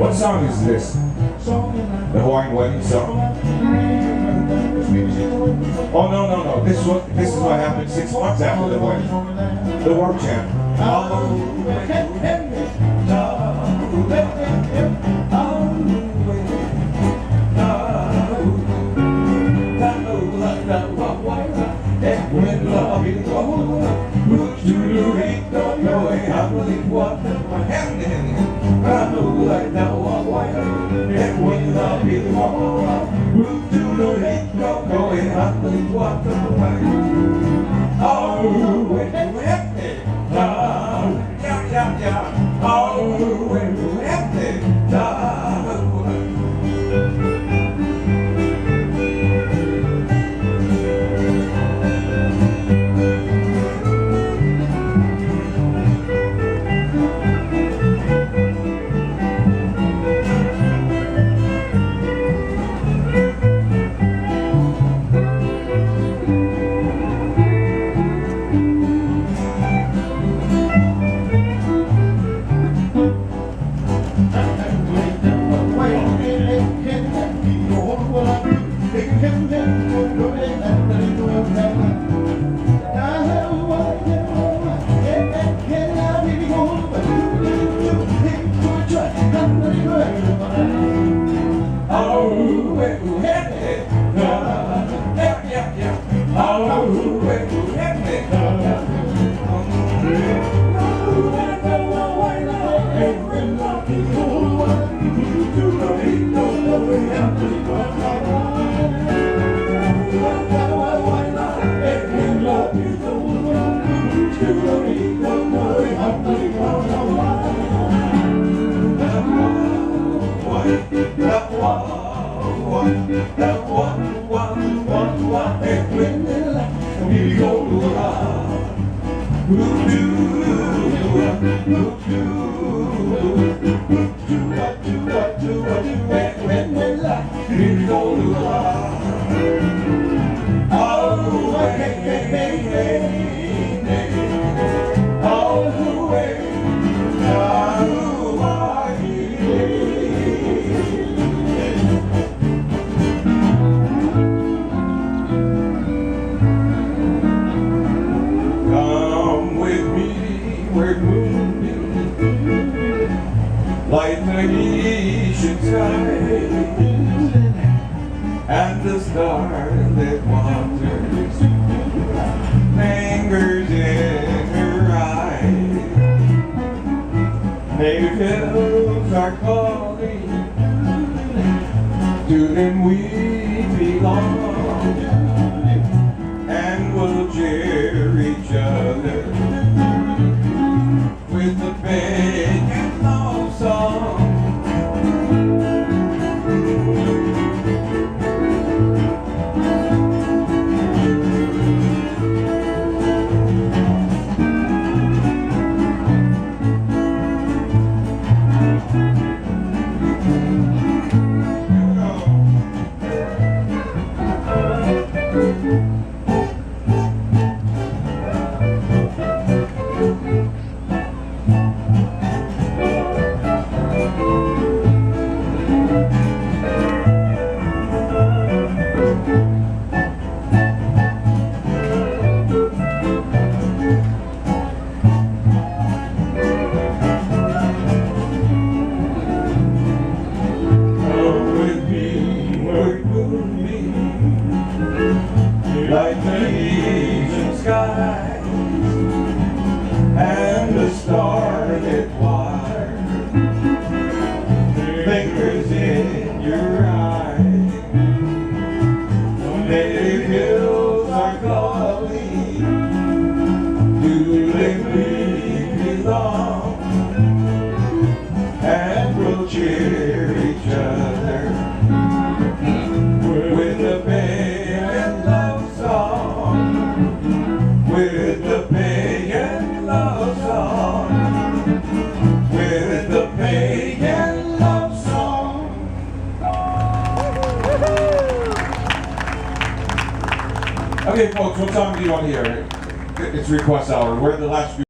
What song is this? The Hawaiian wedding song? Oh no. This is what happened 6 months after the wedding. The war chant. Like the Asian sky and the starlit waters lingers in her eyes. Native hills are calling, to them we belong, and we'll cheer each other with the Pagan love song. Like the Asian skies and the starlit water lingers in your eyes. Native hills are calling, to them we belong, and we'll cheer each other with the Pagan love song, with the Pagan love song, with the Pagan love song. Okay, folks, what time do you want to hear? It's request hour. We're the last few.